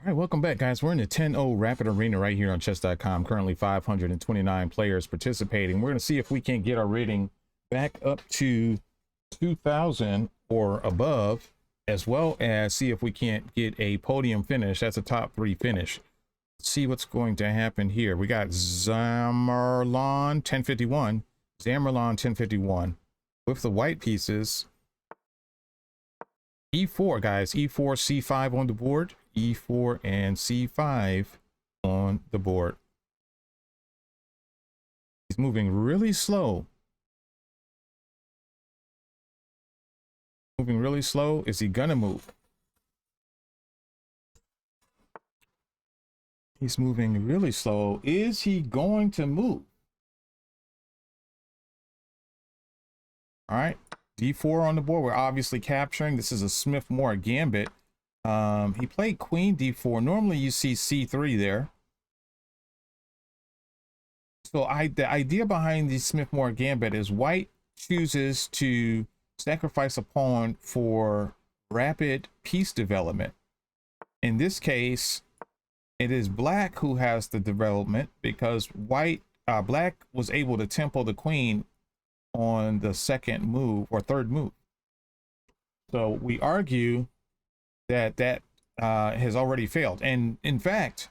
All right, welcome back, guys. We're in the 10-0 Rapid Arena right here on chess.com. Currently 529 players participating. We're going to see if we can get our rating back up to 2,000 or above, as well as see if we can't get a podium finish. That's a top 3 finish. Let's see what's going to happen here. We got Zamerlan 1051. Zamerlan 1051 with the white pieces. E4, guys. E4, C5 on the board. E4 and C5 on the board. He's moving really slow. Moving really slow. Is he gonna move? He's moving really slow. Is he going to move? All right. D4 on the board. We're obviously capturing. This is a Smith-Morra gambit. He played Queen D4. Normally you see C3 there. So the idea behind the Smith-Morra gambit is white chooses to sacrifice a pawn for rapid piece development. In this case, it is black who has the development because black was able to tempo the queen on the second move or third move. So we argue that has already failed. And in fact,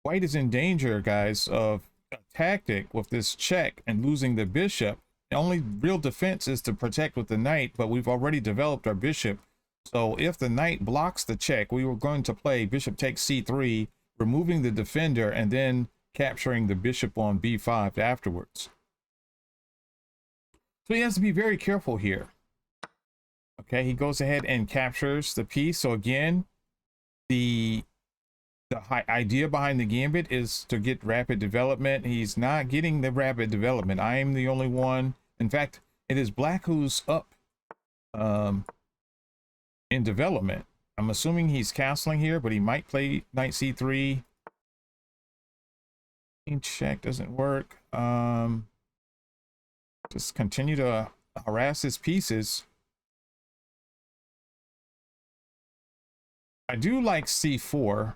white is in danger, guys, of a tactic with this check and losing the bishop. The only real defense is to protect with the knight, but we've already developed our bishop. So if the knight blocks the check, we were going to play bishop takes c3, removing the defender, and then capturing the bishop on b5 afterwards. So he has to be very careful here. Okay, he goes ahead and captures the piece. So again, the idea behind the gambit is to get rapid development. He's not getting the rapid development. I am the only one. In fact, it is black who's up in development. I'm assuming he's castling here, but he might play knight c3. Check doesn't work. Just continue to harass his pieces. I do like c4.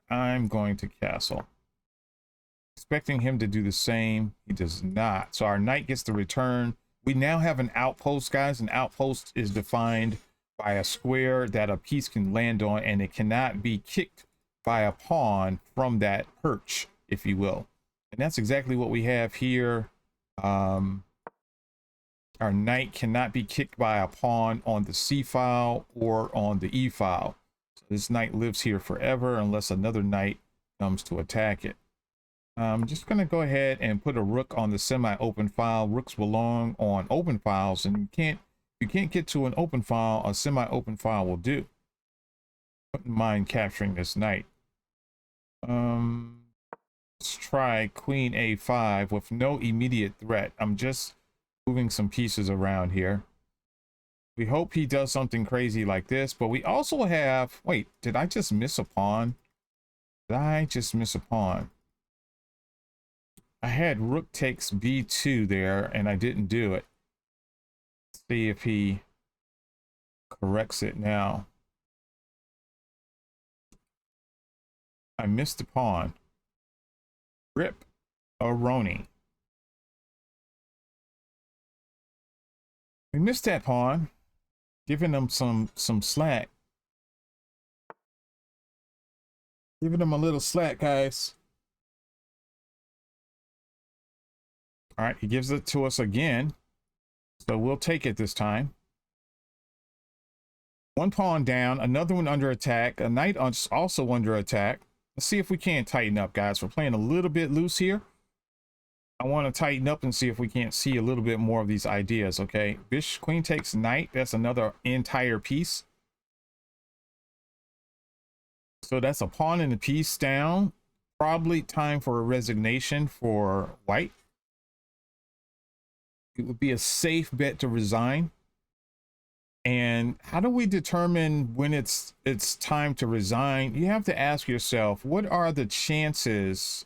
I'm going to castle. Expecting him to do the same. He does not. So our knight gets the return. We now have an outpost, guys. An outpost is defined by a square that a piece can land on, and it cannot be kicked by a pawn from that perch, if you will. And that's exactly what we have here. Our knight cannot be kicked by a pawn on the C file or on the E file. So this knight lives here forever unless another knight comes to attack it. I'm just going to go ahead and put a rook on the semi-open file. Rooks belong on open files, and you can't get to an open file, a semi-open file will do. Wouldn't mind capturing this knight. Let's try queen a5 with no immediate threat. I'm just moving some pieces around here. We hope he does something crazy like this, but we also have, wait, did I just miss a pawn? Did I just miss a pawn? I had rook takes b2 there and I didn't do it. Let's see if he corrects it now. I missed a pawn. Rip Aroni. We missed that pawn, giving them some slack. Giving them a little slack, guys. All right, he gives it to us again. So we'll take it this time. One pawn down, another one under attack. A knight also under attack. Let's see if we can tighten up, guys. We're playing a little bit loose here. I want to tighten up and see if we can't see a little bit more of these ideas, okay? Bishop, queen takes knight. That's another entire piece. So that's a pawn and a piece down. Probably time for a resignation for white. It would be a safe bet to resign. And how do we determine when it's time to resign? You have to ask yourself, what are the chances?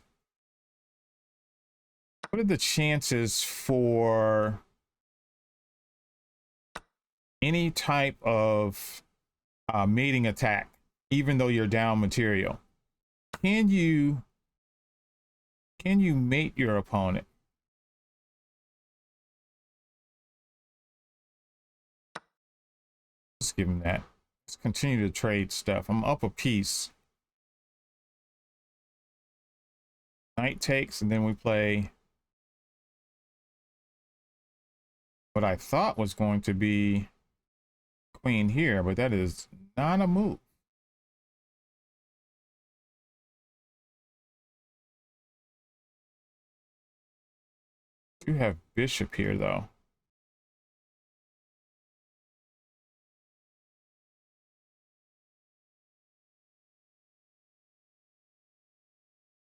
What are the chances for any type of mating attack, even though you're down material. Can you mate your opponent? Let's give him that. Let's continue to trade stuff. I'm up a piece. Knight takes, and then we play what I thought was going to be queen here, but that is not a move. You have bishop here, though.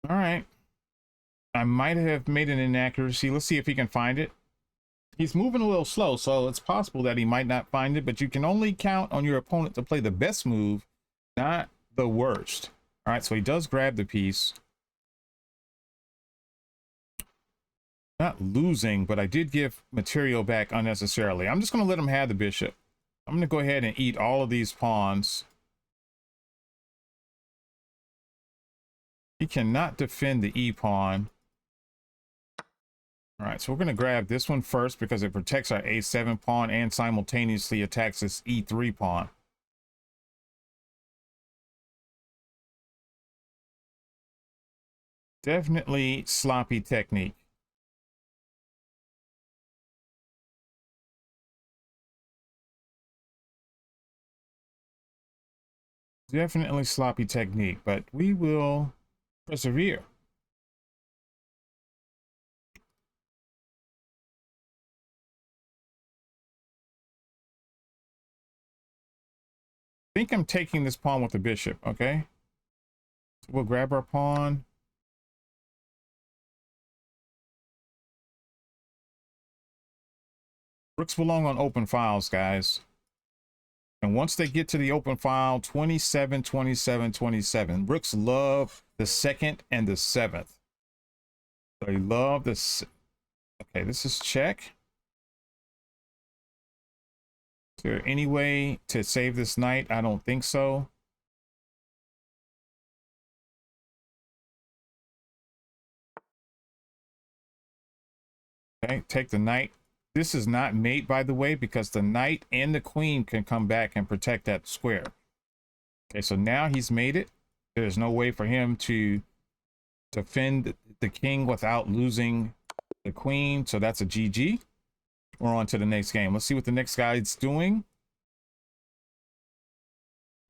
All right. I might have made an inaccuracy. Let's see if he can find it. He's moving a little slow, so it's possible that he might not find it, but you can only count on your opponent to play the best move, not the worst. All right, so he does grab the piece. Not losing, but I did give material back unnecessarily. I'm just going to let him have the bishop. I'm going to go ahead and eat all of these pawns. He cannot defend the E pawn. All right, so we're going to grab this one first because it protects our A7 pawn and simultaneously attacks this E3 pawn. Definitely sloppy technique. Definitely sloppy technique, but we will persevere. I think I'm taking this pawn with the bishop, okay? So we'll grab our pawn. Rooks belong on open files, guys. And once they get to the open file, 27, 27, 27. Rooks love the 2nd and the 7th. They love this. Okay, this is check. Is there any way to save this knight? I don't think so. Okay, take the knight. This is not mate, by the way, because the knight and the queen can come back and protect that square. Okay, so now he's made it. There's no way for him to defend the king without losing the queen. So that's a GG. We're on to the next game. Let's see what the next guy's doing.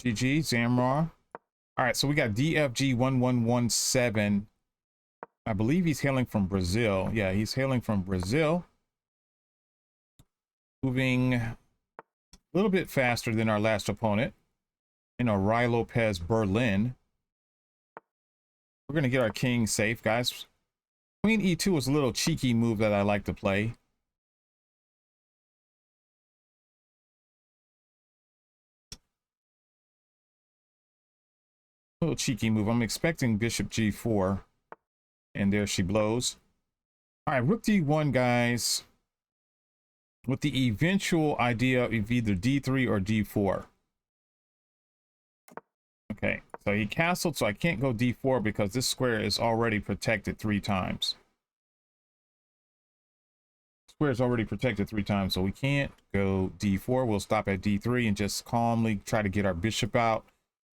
GG, Zamrar. All right, so we got DFG1117. I believe he's hailing from Brazil. Yeah, he's hailing from Brazil. Moving a little bit faster than our last opponent in Rai Lopez Berlin. We're going to get our king safe, guys. Queen E2 is a little cheeky move that I like to play. A little cheeky move. I'm expecting Bishop G4. And there she blows. All right, Rook D1, guys. With the eventual idea of either D3 or D4. Okay, so he castled, so I can't go D4 because this square is already protected 3 times. Square is already protected 3 times, so we can't go D4. We'll stop at D3 and just calmly try to get our bishop out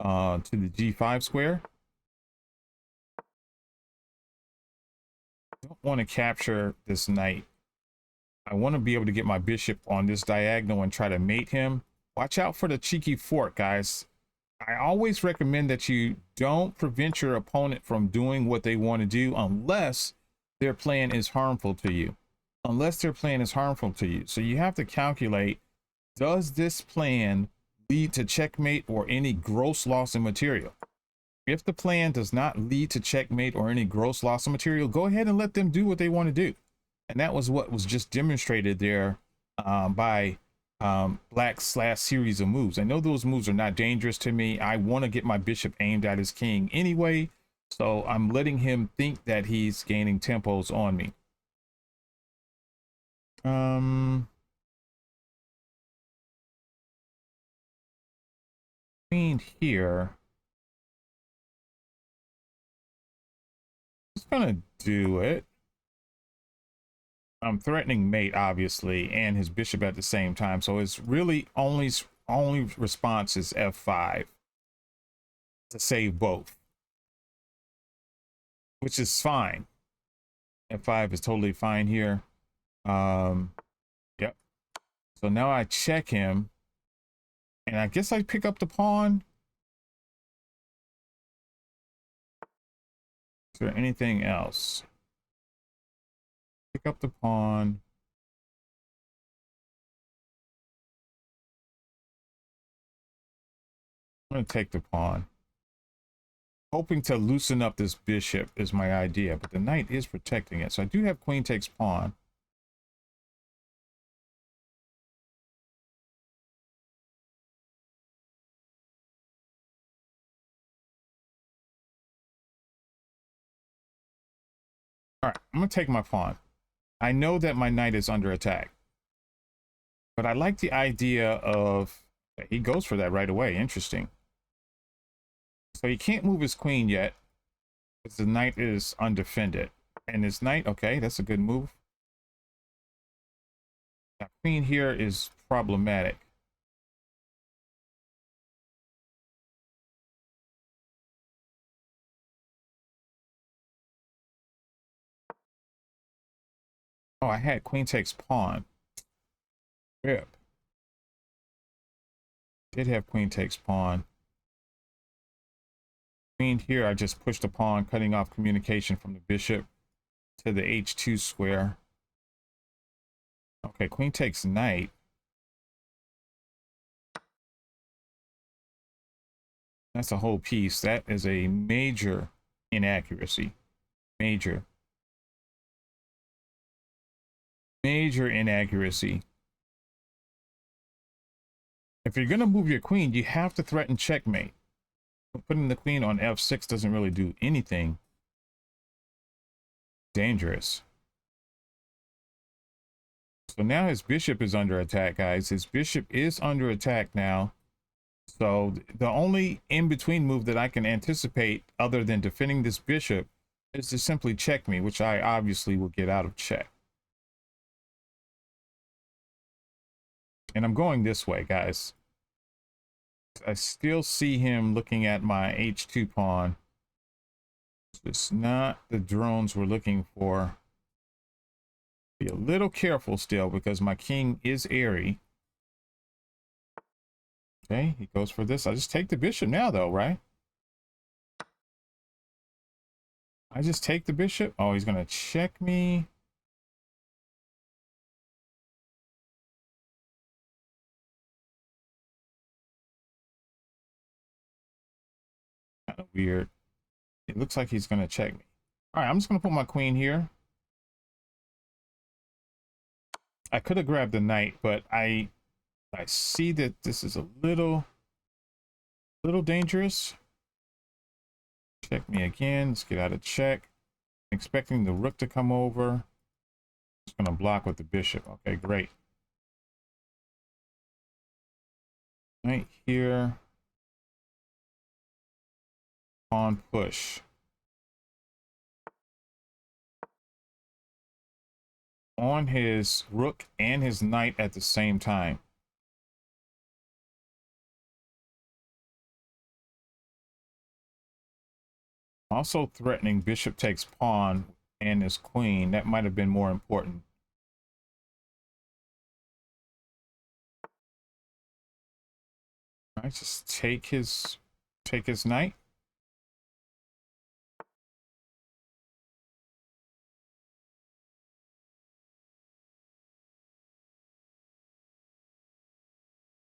to the G5 square. I don't want to capture this knight. I want to be able to get my bishop on this diagonal and try to mate him. Watch out for the cheeky fork, guys. I always recommend that you don't prevent your opponent from doing what they want to do unless their plan is harmful to you. Unless their plan is harmful to you. So you have to calculate, does this plan lead to checkmate or any gross loss in material? If the plan does not lead to checkmate or any gross loss of material, go ahead and let them do what they want to do. And that was what was just demonstrated there by Black's last series of moves. I know those moves are not dangerous to me. I want to get my bishop aimed at his king anyway. So I'm letting him think that he's gaining tempos on me. queen here. It's gonna do it. I'm threatening mate, obviously, and his bishop at the same time. So it's really only response is f5 to save both, which is fine. F5 is totally fine here. Yep. So now I check him, and I guess I pick up the pawn. Is there anything else? Pick up the pawn. I'm going to take the pawn. Hoping to loosen up this bishop is my idea, but the knight is protecting it. So I do have queen takes pawn. All right, I'm going to take my pawn. I know that my knight is under attack, but I like the idea of, he goes for that right away. Interesting. So he can't move his queen yet because the knight is undefended. And his knight, okay, that's a good move. Now, queen here is problematic. Oh, I had queen takes pawn. Rip. Did have queen takes pawn. Queen here, I just pushed the pawn, cutting off communication from the bishop to the h2 square. Okay, queen takes knight. That's a whole piece. That is a major inaccuracy. Major inaccuracy. If you're going to move your queen, you have to threaten checkmate. Putting the queen on f6 doesn't really do anything dangerous. So now his bishop is under attack, guys. His bishop is under attack now. So the only in-between move that I can anticipate other than defending this bishop is to simply check me, which I obviously will get out of check. And I'm going this way, guys. I still see him looking at my h2 pawn. It's not the drones we're looking for. Be a little careful still because my king is airy. Okay, he goes for this. I just take the bishop now, though, right? I just take the bishop. Oh, he's going to check me. Kind of weird. It looks like he's going to check me. All right, I'm just going to put my queen here. I could have grabbed the knight, but I see that this is a little dangerous. Check me again. Let's get out of check. Expecting the rook to come over. Just going to block with the bishop. Okay, great. Knight here. Pawn push. On his rook and his knight at the same time. Also threatening bishop takes pawn and his queen. That might have been more important. All right, just take his knight.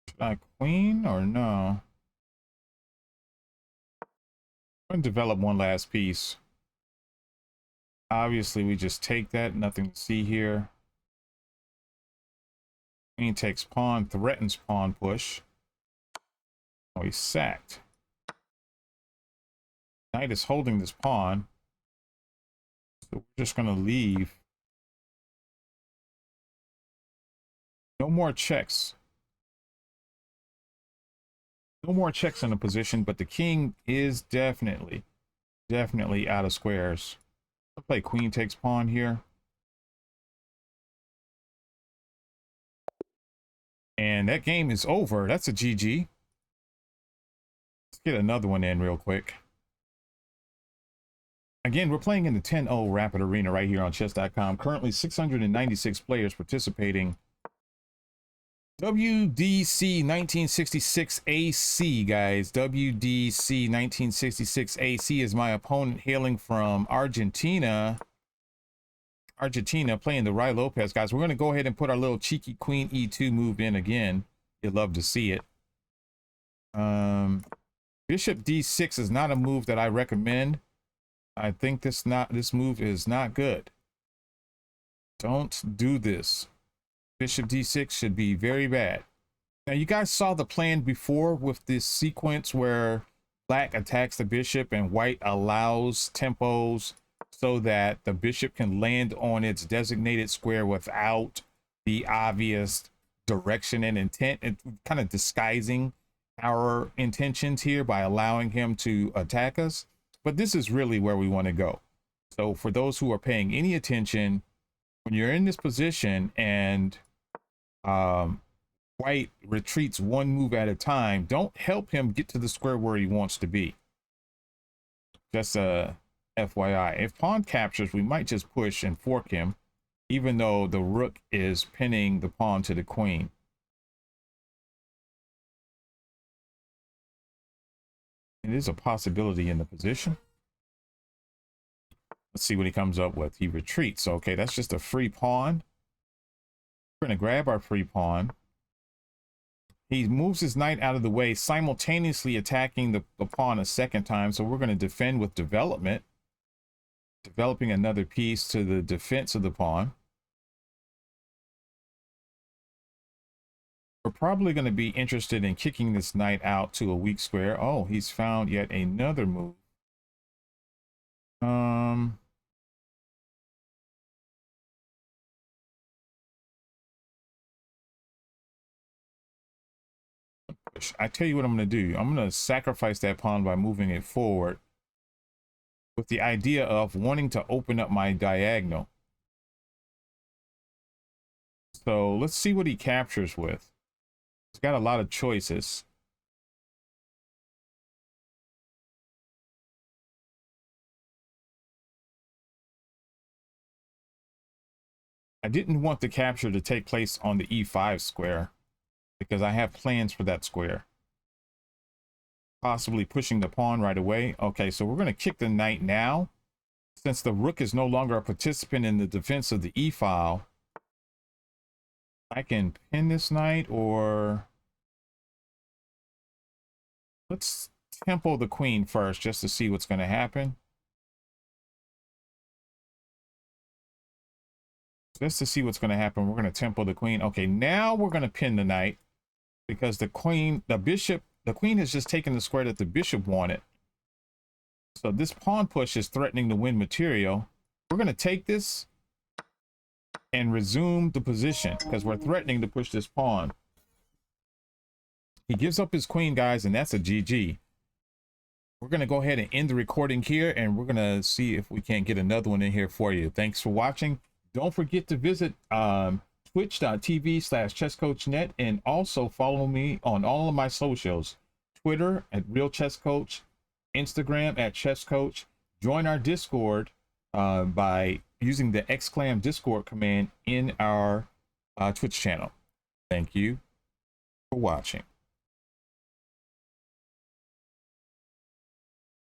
Should I queen or no? I'm going to develop one last piece. Obviously, we just take that. Nothing to see here. Queen takes pawn, threatens pawn push. Oh, he's sacked. Knight is holding this pawn. So we're just going to leave. No more checks. No more checks on the position, but the king is definitely out of squares. I'll play queen takes pawn here. And that game is over. That's a GG. Let's get another one in real quick. Again, we're playing in the 10-0 Rapid Arena right here on chess.com. Currently 696 players participating. WDC 1966 AC, guys. WDC 1966 AC is my opponent, hailing from Argentina. Playing the Rai Lopez, guys. We're going to go ahead and put our little cheeky queen E2 move in again. You'd love to see it. Bishop D6 is not a move that I recommend. I think this move is not good. Don't do this. Bishop D6 should be very bad. Now, you guys saw the plan before with this sequence where black attacks the bishop and white allows tempos so that the bishop can land on its designated square without the obvious direction and intent, and kind of disguising our intentions here by allowing him to attack us. But this is really where we want to go. So for those who are paying any attention, when you're in this position and white retreats one move at a time, don't help him get to the square where he wants to be. Just a FYI. If pawn captures, we might just push and fork him, even though the rook is pinning the pawn to the queen. It is a possibility in the position. Let's see what he comes up with. He retreats. Okay, that's just a free pawn. We're going to grab our free pawn. He moves his knight out of the way, simultaneously attacking the pawn a second time. So we're going to defend with development, developing another piece to the defense of the pawn. We're probably going to be interested in kicking this knight out to a weak square. Oh, he's found yet another move. I tell you what I'm going to do. I'm going to sacrifice that pawn by moving it forward with the idea of wanting to open up my diagonal. So let's see what he captures with. He's got a lot of choices. I didn't want the capture to take place on the E5 square because I have plans for that square. Possibly pushing the pawn right away. Okay, so we're going to kick the knight now. Since the rook is no longer a participant in the defense of the E file, I can pin this knight, or let's tempo the queen first just to see what's going to happen. Just to see what's going to happen, we're going to tempo the queen. Okay, now we're going to pin the knight because the queen has just taken the square that the bishop wanted. So this pawn push is threatening to win material. We're going to take this and resume the position because we're threatening to push this pawn. He gives up his queen, guys, and that's a GG. We're going to go ahead and end the recording here, and we're going to see if we can't get another one in here for you. Thanks for watching. Don't forget to visit twitch.tv/chesscoachnet, and also follow me on all of my socials. Twitter at Real Chess Coach, Instagram at Chess Coach. Join our Discord by using the !! Discord command in our Twitch channel. Thank you for watching.